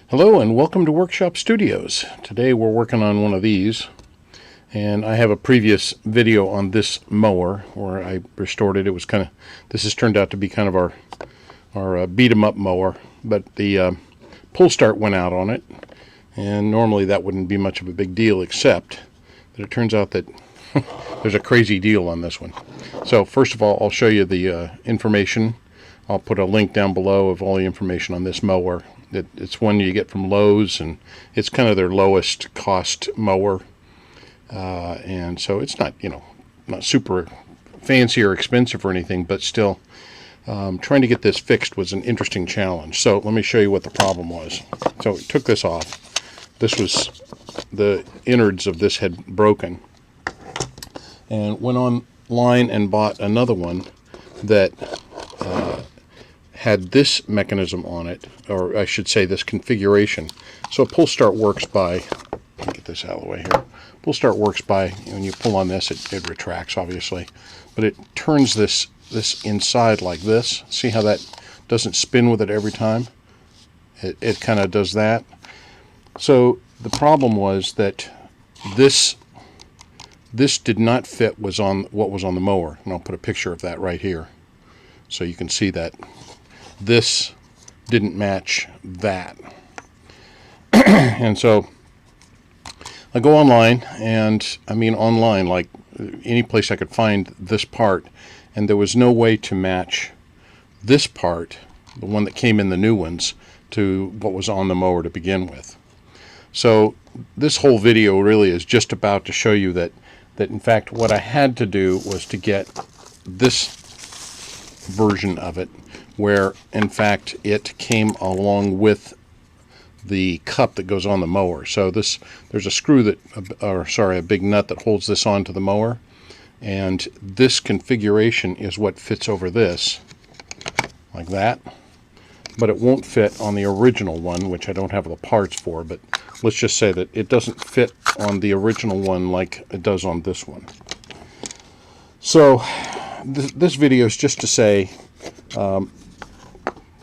Hello and welcome to Workshop Studios. Today we're working on one of these, and I have a previous video on this mower where I restored it. It was this has turned out to be kind of our beat 'em up mower, but the pull start went out on it, and normally that wouldn't be much of a big deal, except that it turns out that there's a crazy deal on this one. So first of all, I'll show you the information. I'll put a link down below of all the information on this mower. It's one you get from Lowe's, and it's kind of their lowest cost mower, and so it's not not super fancy or expensive or anything, but still trying to get this fixed was an interesting challenge. So let me show you what the problem was. So we took this off. This was the innards of this had broken, and went online and bought another one that had this mechanism on it, or I should say this configuration. So a pull start works by, let me get this out of the way here. Pull start works by, when you pull on this, it retracts obviously, but it turns this inside like this. See how that doesn't spin with it every time? It kind of does that. So the problem was that this did not fit what was on the mower, and I'll put a picture of that right here so you can see that this didn't match that. And so I go online, and I mean online like any place I could find this part, and there was no way to match this part, the one that came in the new ones, to what was on the mower to begin with. So this whole video really is just about to show you that in fact what I had to do was to get this version of it, where in fact it came along with the cup that goes on the mower. So there's a screw a big nut that holds this onto the mower, and this configuration is what fits over this, like that. But it won't fit on the original one, which I don't have the parts for, but let's just say that it doesn't fit on the original one like it does on this one. So this video is just to say,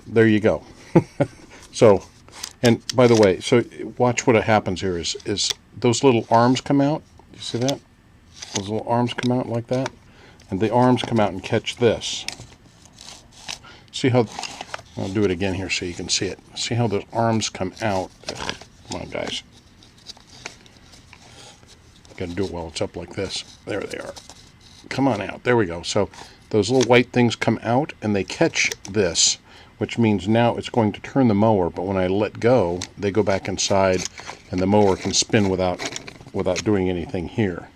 there you go. So, and by the way, so watch what happens here is those little arms come out. You see that? Those little arms come out like that, and the arms come out and catch this. See how, I'll do it again here so you can see it. See how those arms come out? Ugh, come on, guys. Got to do it while it's up like this. There they are. Come on out. There we go. So those little white things come out, and they catch this, which means now it's going to turn the mower, but when I let go, they go back inside, and the mower can spin without doing anything here.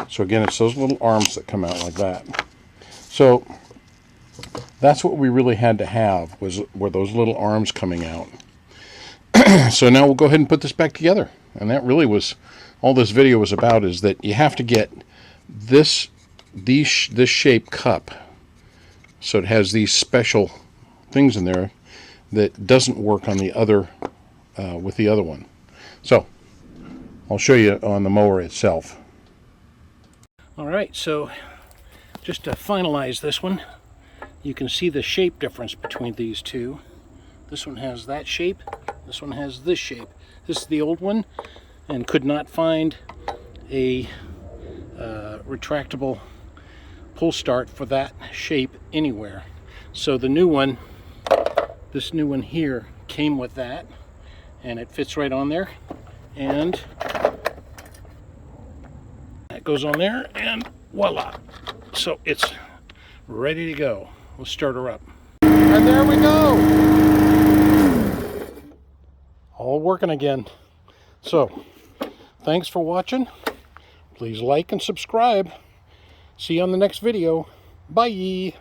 So again, it's those little arms that come out like that. So that's what we really had to have, were those little arms coming out. So now we'll go ahead and put this back together, and that really was all this video was about, is that you have to get this shape cup, so it has these special things in there that doesn't work on the other with the other one. So I'll show you on the mower itself. All right, so just to finalize this one, you can see the shape difference between these two. This one has that shape, this one has this shape. This is the old one, and could not find a retractable pull start for that shape anywhere. So the new one, this new one here, came with that, and it fits right on there, and that goes on there, and voila. So it's ready to go. We'll start her up. And there we go! All working again. So, thanks for watching. Please like and subscribe. See you on the next video. Bye!